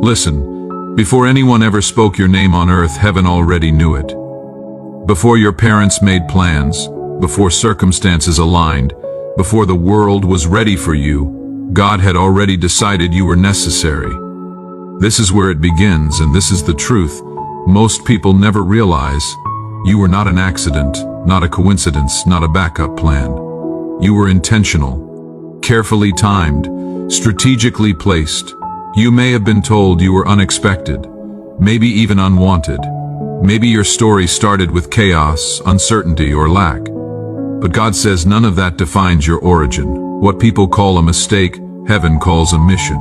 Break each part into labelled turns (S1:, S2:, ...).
S1: Listen, before anyone ever spoke your name on earth, heaven already knew it. Before your parents made plans, before circumstances aligned, before the world was ready for you, God had already decided you were necessary. This is where it begins, and this is the truth. Most people never realize you were not an accident, not a coincidence, not a backup plan. You were intentional, carefully timed, strategically placed. You may have been told you were unexpected, maybe even unwanted. Maybe your story started with chaos, uncertainty, or lack. But God says none of that defines your origin. What people call a mistake, heaven calls a mission.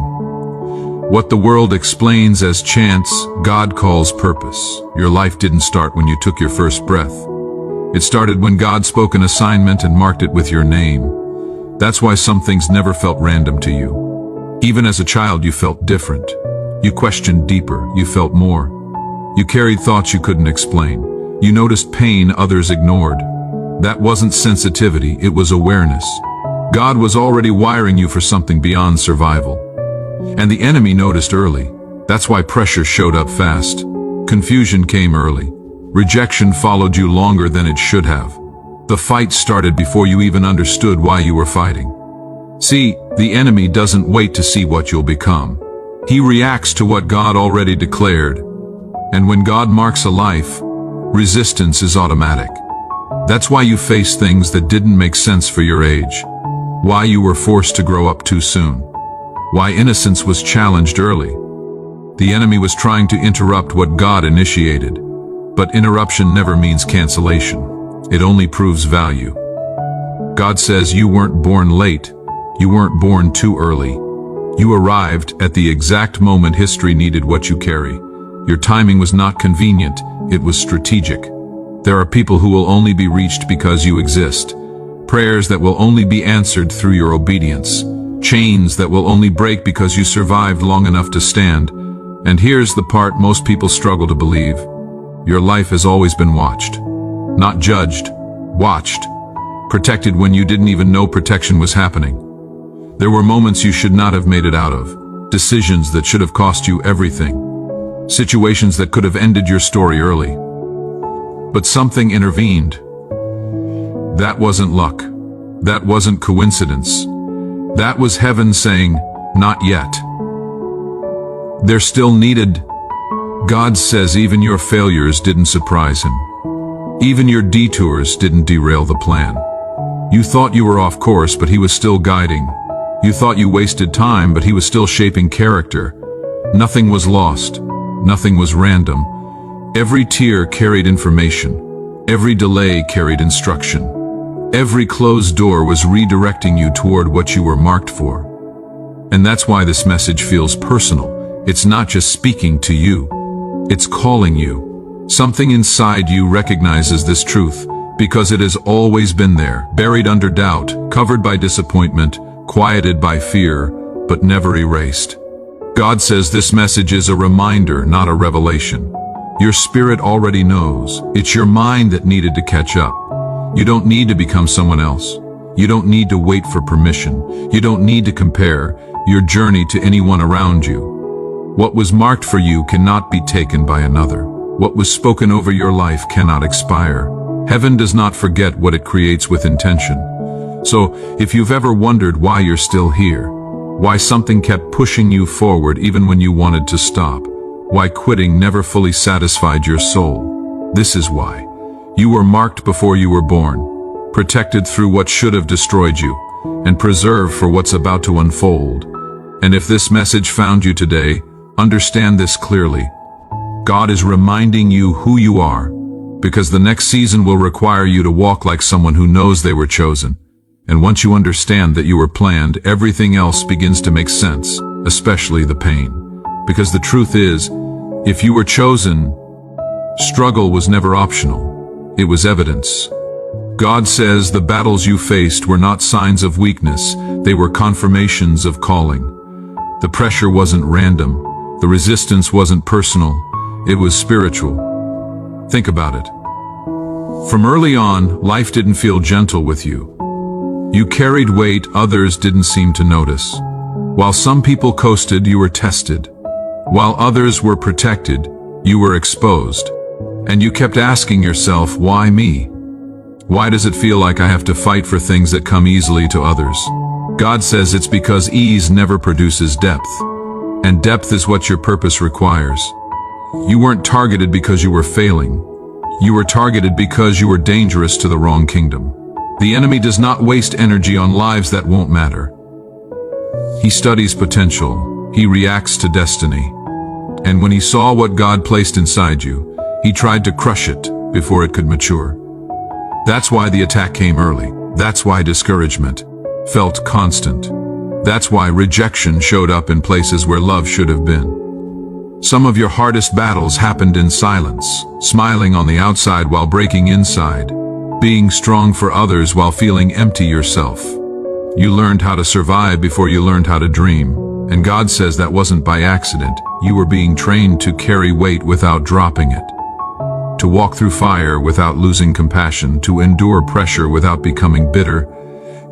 S1: What the world explains as chance, God calls purpose. Your life didn't start when you took your first breath. It started when God spoke an assignment and marked it with your name. That's why some things never felt random to you. Even as a child, you felt different. You questioned deeper, you felt more. You carried thoughts you couldn't explain. You noticed pain others ignored. That wasn't sensitivity, it was awareness. God was already wiring you for something beyond survival. And the enemy noticed early. That's why pressure showed up fast. Confusion came early. Rejection followed you longer than it should have. The fight started before you even understood why you were fighting. See, the enemy doesn't wait to see what you'll become. He reacts to what God already declared. And when God marks a life, resistance is automatic. That's why you face things that didn't make sense for your age. Why you were forced to grow up too soon. Why innocence was challenged early. The enemy was trying to interrupt what God initiated. But interruption never means cancellation. It only proves value. God says you weren't born late. You weren't born too early. You arrived at the exact moment history needed what you carry. Your timing was not convenient, it was strategic. There are people who will only be reached because you exist. Prayers that will only be answered through your obedience. Chains that will only break because you survived long enough to stand. And here's the part most people struggle to believe. Your life has always been watched. Not judged, watched. Protected when you didn't even know protection was happening. There were moments you should not have made it out of. Decisions that should have cost you everything. Situations that could have ended your story early. But something intervened. That wasn't luck. That wasn't coincidence. That was heaven saying, not yet. They're still needed. God says even your failures didn't surprise him. Even your detours didn't derail the plan. You thought you were off course, but he was still guiding. You thought you wasted time, but he was still shaping character. Nothing was lost. Nothing was random. Every tear carried information. Every delay carried instruction. Every closed door was redirecting you toward what you were marked for. And that's why this message feels personal. It's not just speaking to you. It's calling you. Something inside you recognizes this truth because it has always been there, buried under doubt, covered by disappointment, quieted by fear, but never erased. God says this message is a reminder, not a revelation. Your spirit already knows. It's your mind that needed to catch up. You don't need to become someone else. You don't need to wait for permission. You don't need to compare your journey to anyone around you. What was marked for you cannot be taken by another. What was spoken over your life cannot expire. Heaven does not forget what it creates with intention. So, if you've ever wondered why you're still here, why something kept pushing you forward even when you wanted to stop, why quitting never fully satisfied your soul, this is why. You were marked before you were born, protected through what should have destroyed you, and preserved for what's about to unfold. And if this message found you today, understand this clearly. God is reminding you who you are, because the next season will require you to walk like someone who knows they were chosen. And once you understand that you were planned, everything else begins to make sense, especially the pain. Because the truth is, if you were chosen, struggle was never optional. It was evidence. God says the battles you faced were not signs of weakness, they were confirmations of calling. The pressure wasn't random, the resistance wasn't personal, it was spiritual. Think about it. From early on, life didn't feel gentle with you. You carried weight others didn't seem to notice. While some people coasted, you were tested. While others were protected, you were exposed. And you kept asking yourself, why me? Why does it feel like I have to fight for things that come easily to others? God says it's because ease never produces depth. And depth is what your purpose requires. You weren't targeted because you were failing. You were targeted because you were dangerous to the wrong kingdom. The enemy does not waste energy on lives that won't matter. He studies potential. He reacts to destiny. And when he saw what God placed inside you, he tried to crush it before it could mature. That's why the attack came early. That's why discouragement felt constant. That's why rejection showed up in places where love should have been. Some of your hardest battles happened in silence, smiling on the outside while breaking inside, being strong for others while feeling empty yourself. You learned how to survive before you learned how to dream, and God says that wasn't by accident. You were being trained to carry weight without dropping it, to walk through fire without losing compassion, to endure pressure without becoming bitter.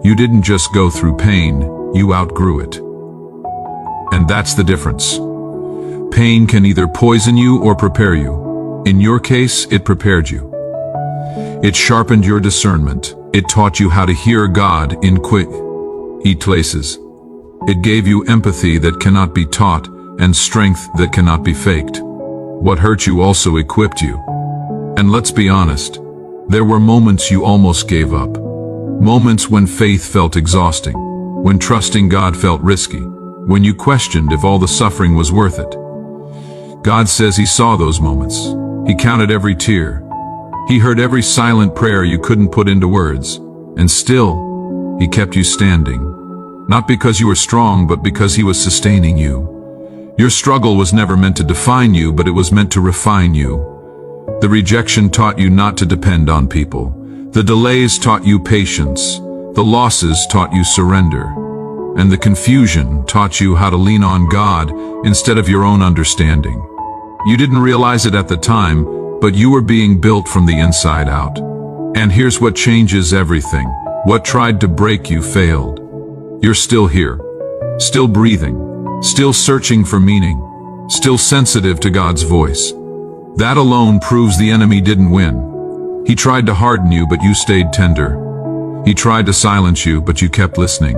S1: You didn't just go through pain, you outgrew it. And that's the difference. Pain can either poison you or prepare you. In your case, it prepared you. It sharpened your discernment. It taught you how to hear God in quick places. It gave you empathy that cannot be taught and strength that cannot be faked. What hurt you also equipped you. And let's be honest, there were moments you almost gave up. Moments when faith felt exhausting, when trusting God felt risky, when you questioned if all the suffering was worth it. God says he saw those moments. He counted every tear. He heard every silent prayer you couldn't put into words. And still, he kept you standing. Not because you were strong, but because he was sustaining you. Your struggle was never meant to define you, but it was meant to refine you. The rejection taught you not to depend on people. The delays taught you patience. The losses taught you surrender. And the confusion taught you how to lean on God instead of your own understanding. You didn't realize it at the time, but you were being built from the inside out. And here's what changes everything. What tried to break you failed. You're still here, still breathing, still searching for meaning, still sensitive to God's voice. That alone proves the enemy didn't win. He tried to harden you, but you stayed tender. He tried to silence you, but you kept listening.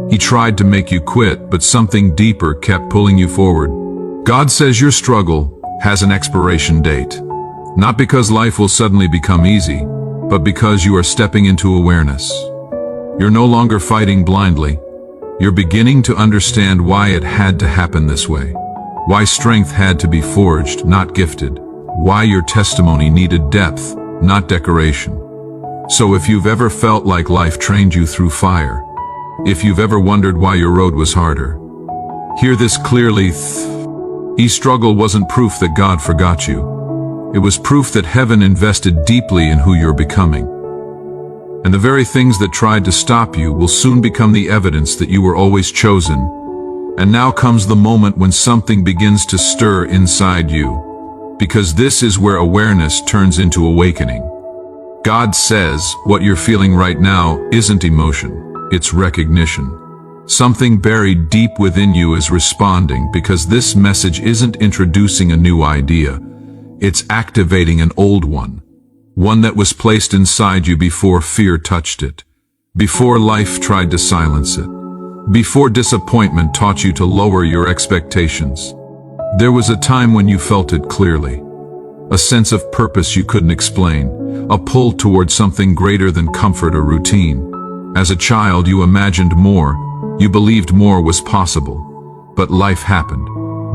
S1: He tried to make you quit, but something deeper kept pulling you forward. God says your struggle has an expiration date. Not because life will suddenly become easy, but because you are stepping into awareness. You're no longer fighting blindly. You're beginning to understand why it had to happen this way. Why strength had to be forged, not gifted. Why your testimony needed depth, not decoration. So if you've ever felt like life trained you through fire, if you've ever wondered why your road was harder, hear this clearly. Each struggle wasn't proof that God forgot you. It was proof that heaven invested deeply in who you're becoming. And the very things that tried to stop you will soon become the evidence that you were always chosen. And now comes the moment when something begins to stir inside you, because this is where awareness turns into awakening. God says what you're feeling right now isn't emotion, it's recognition. Something buried deep within you is responding, because this message isn't introducing a new idea, it's activating an old one. One that was placed inside you before fear touched it, before life tried to silence it, before disappointment taught you to lower your expectations. There was a time when you felt it clearly, a sense of purpose you couldn't explain, a pull towards something greater than comfort or routine. As a child, you imagined more, you believed more was possible. But life happened.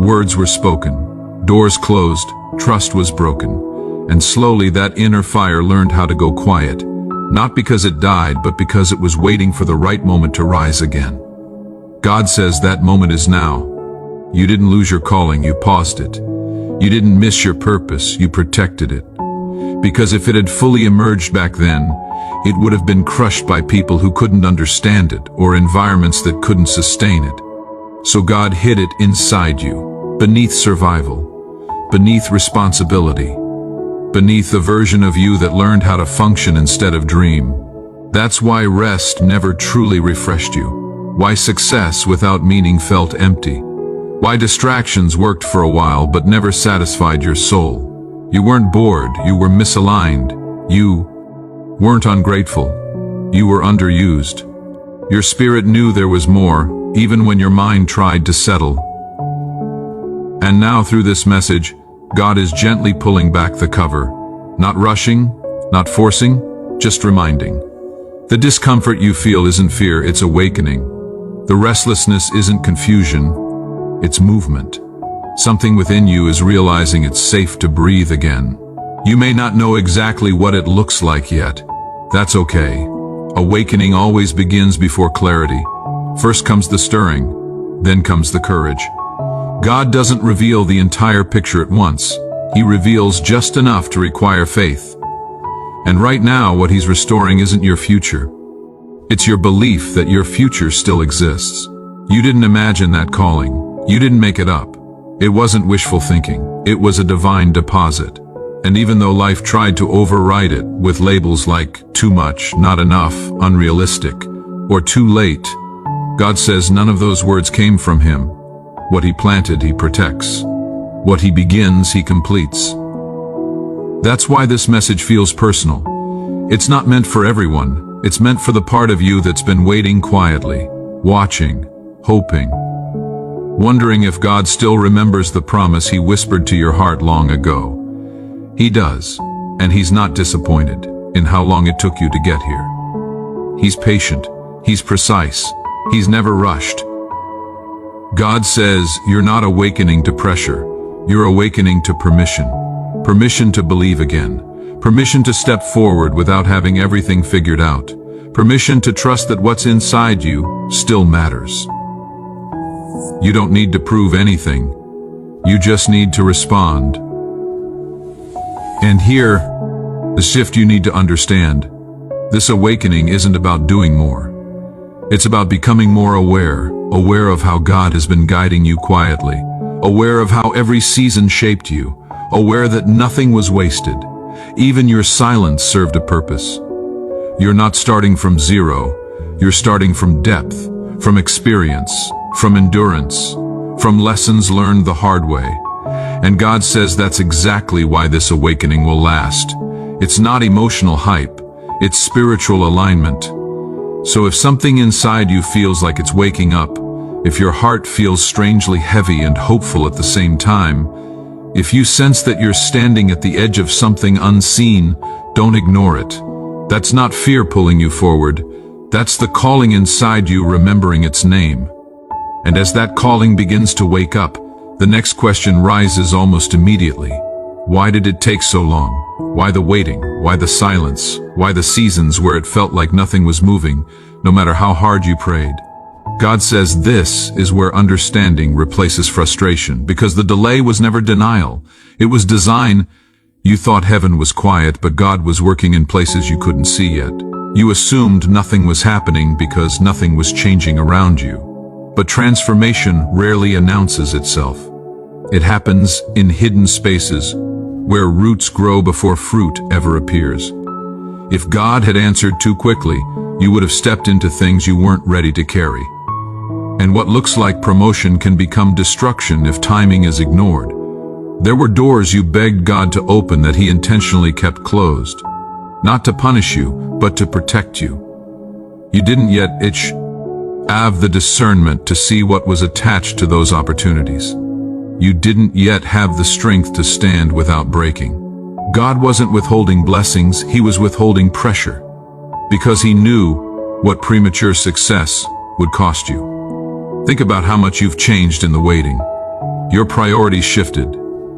S1: Words were spoken, doors closed, trust was broken. And slowly that inner fire learned how to go quiet, not because it died, but because it was waiting for the right moment to rise again. God says that moment is now. You didn't lose your calling, you paused it. You didn't miss your purpose, you protected it. Because if it had fully emerged back then, it would have been crushed by people who couldn't understand it, or environments that couldn't sustain it. So God hid it inside you, beneath survival, beneath responsibility, beneath the version of you that learned how to function instead of dream. That's why rest never truly refreshed you. Why success without meaning felt empty. Why distractions worked for a while but never satisfied your soul. You weren't bored, you were misaligned. You weren't ungrateful, you were underused. Your spirit knew there was more, even when your mind tried to settle. And now through this message, God is gently pulling back the cover. Not rushing, not forcing, just reminding. The discomfort you feel isn't fear, it's awakening. The restlessness isn't confusion, it's movement. Something within you is realizing it's safe to breathe again. You may not know exactly what it looks like yet. That's okay. Awakening always begins before clarity. First comes the stirring, then comes the courage. God doesn't reveal the entire picture at once. He reveals just enough to require faith. And right now, what He's restoring isn't your future. It's your belief that your future still exists. You didn't imagine that calling. You didn't make it up. It wasn't wishful thinking. It was a divine deposit. And even though life tried to override it with labels like too much, not enough, unrealistic, or too late, God says none of those words came from Him. What He planted, He protects. What He begins, He completes. That's why this message feels personal. It's not meant for everyone. It's meant for the part of you that's been waiting quietly, watching, hoping, wondering if God still remembers the promise He whispered to your heart long ago. He does, and He's not disappointed in how long it took you to get here. He's patient, He's precise, He's never rushed. God says you're not awakening to pressure, you're awakening to permission. Permission to believe again. Permission to step forward without having everything figured out. Permission to trust that what's inside you still matters. You don't need to prove anything. You just need to respond. And here, the shift you need to understand. This awakening isn't about doing more. It's about becoming more aware of how God has been guiding you quietly, aware of how every season shaped you, aware that nothing was wasted. Even your silence served a purpose. You're not starting from zero, you're starting from depth, from experience, from endurance, from lessons learned the hard way. And God says that's exactly why this awakening will last. It's not emotional hype, it's spiritual alignment. So if something inside you feels like it's waking up, if your heart feels strangely heavy and hopeful at the same time, if you sense that you're standing at the edge of something unseen, don't ignore it. That's not fear pulling you forward. That's the calling inside you remembering its name. And as that calling begins to wake up, the next question rises almost immediately. Why did it take so long? Why the waiting? Why the silence? Why the seasons where it felt like nothing was moving, no matter how hard you prayed? God says this is where understanding replaces frustration, because the delay was never denial. It was design. You thought heaven was quiet, but God was working in places you couldn't see yet. You assumed nothing was happening because nothing was changing around you. But transformation rarely announces itself. It happens in hidden spaces, where roots grow before fruit ever appears. If God had answered too quickly, you would have stepped into things you weren't ready to carry. And what looks like promotion can become destruction if timing is ignored. There were doors you begged God to open that He intentionally kept closed. Not to punish you, but to protect you. You didn't yet have the discernment to see what was attached to those opportunities. You didn't yet have the strength to stand without breaking. God wasn't withholding blessings, He was withholding pressure. Because He knew what premature success would cost you. Think about how much you've changed in the waiting. Your priorities shifted.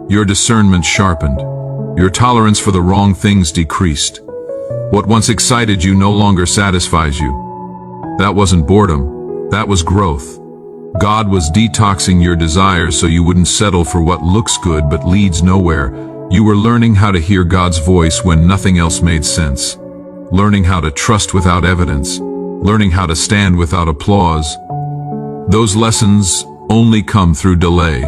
S1: Your discernment sharpened. Your tolerance for the wrong things decreased. What once excited you no longer satisfies you. That wasn't boredom. That was growth. God was detoxing your desires so you wouldn't settle for what looks good but leads nowhere. You were learning how to hear God's voice when nothing else made sense. Learning how to trust without evidence. Learning how to stand without applause. Those lessons only come through delay.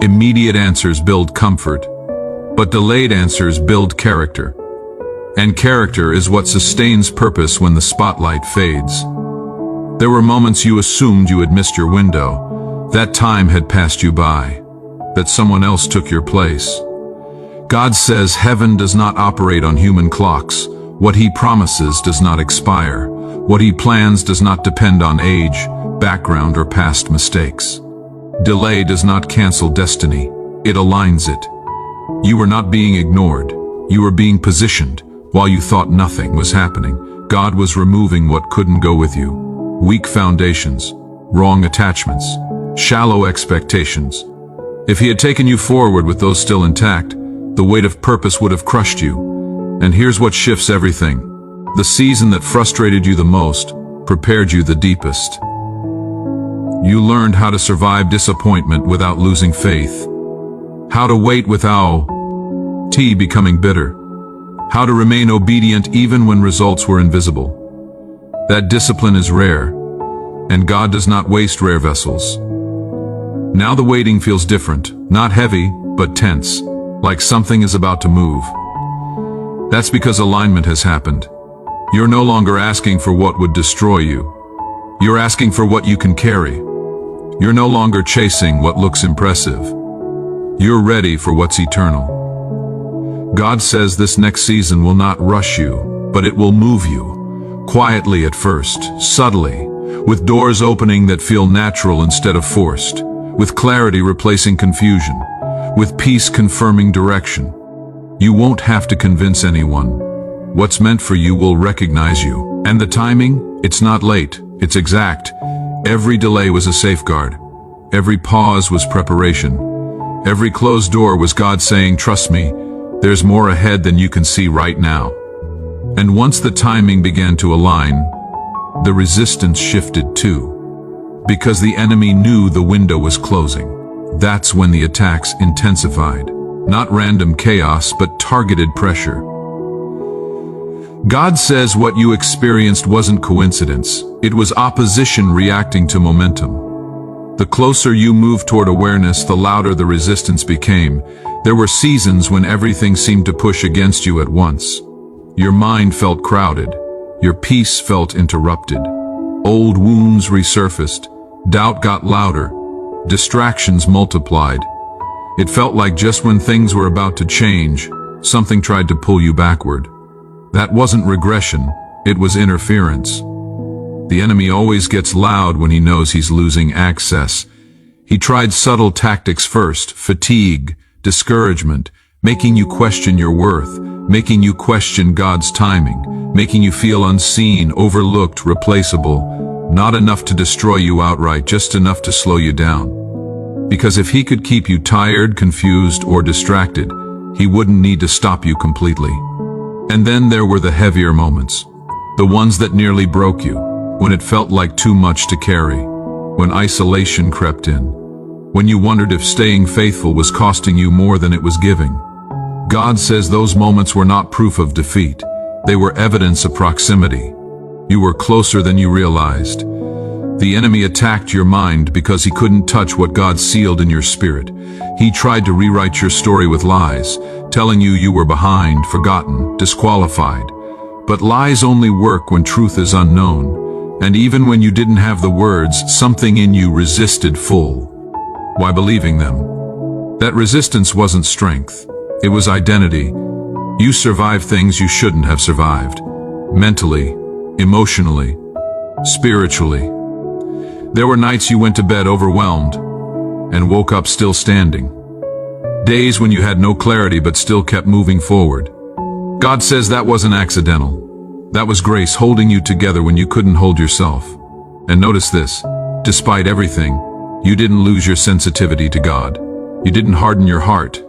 S1: Immediate answers build comfort, but delayed answers build character. And character is what sustains purpose when the spotlight fades. There were moments you assumed you had missed your window, That time had passed you by, that someone else took your place. God says heaven does not operate on human clocks. What he promises does not expire. What he plans does not depend on age, background, or past mistakes. Delay does not cancel destiny. It aligns it. You were not being ignored. You were being positioned. While you thought nothing was happening, God was removing what couldn't go with you. Weak foundations, wrong attachments, shallow expectations. If he had taken you forward with those still intact, the weight of purpose would have crushed you. And here's what shifts everything. The season that frustrated you the most prepared you the deepest. You learned how to survive disappointment without losing faith. How to wait without tea becoming bitter. How to remain obedient even when results were invisible. That discipline is rare, and God does not waste rare vessels. Now the waiting feels different, not heavy, but tense, like something is about to move. That's because alignment has happened. You're no longer asking for what would destroy you. You're asking for what you can carry. You're no longer chasing what looks impressive. You're ready for what's eternal. God says this next season will not rush you, but it will move you. Quietly at first, subtly, with doors opening that feel natural instead of forced, with clarity replacing confusion, with peace confirming direction. You won't have to convince anyone. What's meant for you will recognize you. And the timing? It's not late, it's exact. Every delay was a safeguard. Every pause was preparation. Every closed door was God saying, trust me, there's more ahead than you can see right now. And once the timing began to align, the resistance shifted too. Because the enemy knew the window was closing. That's when the attacks intensified. Not random chaos, but targeted pressure. God says what you experienced wasn't coincidence. It was opposition reacting to momentum. The closer you moved toward awareness, the louder the resistance became. There were seasons when everything seemed to push against you at once. Your mind felt crowded. Your peace felt interrupted. Old wounds resurfaced. Doubt got louder. Distractions multiplied. It felt like just when things were about to change, something tried to pull you backward. That wasn't regression, it was interference. The enemy always gets loud when he knows he's losing access. He tried subtle tactics first: fatigue, discouragement, making you question your worth, making you question God's timing, making you feel unseen, overlooked, replaceable. Not enough to destroy you outright, just enough to slow you down. Because if he could keep you tired, confused, or distracted, he wouldn't need to stop you completely. And then there were the heavier moments. The ones that nearly broke you, when it felt like too much to carry, when isolation crept in, when you wondered if staying faithful was costing you more than it was giving. God says those moments were not proof of defeat. They were evidence of proximity. You were closer than you realized. The enemy attacked your mind because he couldn't touch what God sealed in your spirit. He tried to rewrite your story with lies, telling you were behind, forgotten, disqualified. But lies only work when truth is unknown. And even when you didn't have the words, something in you resisted full. Why believing them? That resistance wasn't strength. It was identity. You survived things you shouldn't have survived. Mentally, emotionally, spiritually. There were nights you went to bed overwhelmed and woke up still standing. Days when you had no clarity but still kept moving forward. God says that wasn't accidental. That was grace holding you together when you couldn't hold yourself. And notice this, despite everything, you didn't lose your sensitivity to God. You didn't harden your heart.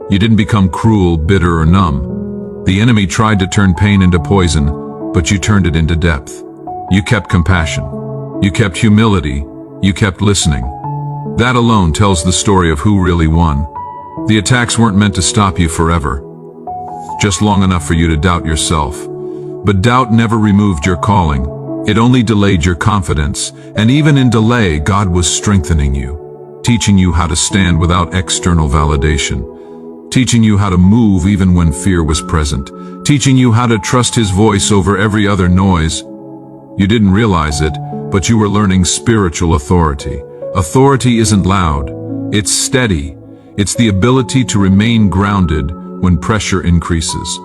S1: You didn't become cruel, bitter, or numb. The enemy tried to turn pain into poison, but you turned it into depth. You kept compassion. You kept humility. You kept listening. That alone tells the story of who really won. The attacks weren't meant to stop you forever, just long enough for you to doubt yourself. But doubt never removed your calling. It only delayed your confidence. And even in delay, God was strengthening you, teaching you how to stand without external validation, teaching you how to move even when fear was present, teaching you how to trust His voice over every other noise. You didn't realize it, but you were learning spiritual authority, Authority isn't loud, it's steady. It's the ability to remain grounded when pressure increases.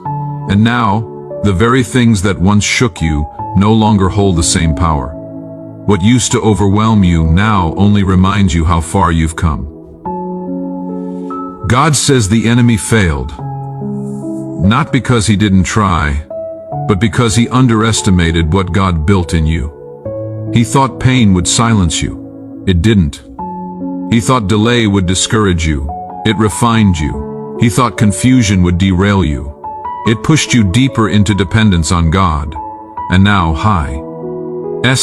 S1: And now, the very things that once shook you no longer hold the same power. What used to overwhelm you now only reminds you how far you've come. God says the enemy failed, not because he didn't try, but because he underestimated what God built in you. He thought pain would silence you. It didn't. He thought delay would discourage you. It refined you. He thought confusion would derail you. It pushed you deeper into dependence on God. And now,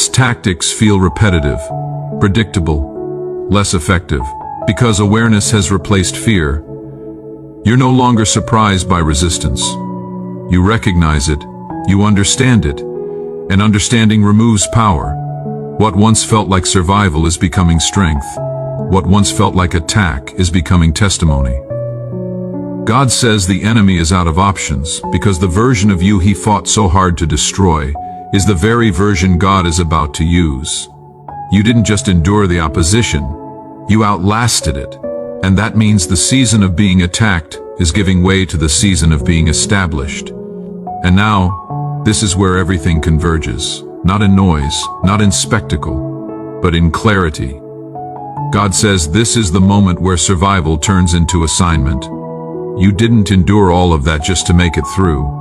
S1: tactics feel repetitive, predictable, less effective, because awareness has replaced fear. You're no longer surprised by resistance. You recognize it, you understand it, and understanding removes power. What once felt like survival is becoming strength. What once felt like attack is becoming testimony. God says the enemy is out of options because the version of you he fought so hard to destroy is the very version God is about to use. You didn't just endure the opposition, you outlasted it. And that means the season of being attacked is giving way to the season of being established. And now, this is where everything converges, not in noise, not in spectacle, but in clarity. God says this is the moment where survival turns into assignment. You didn't endure all of that just to make it through.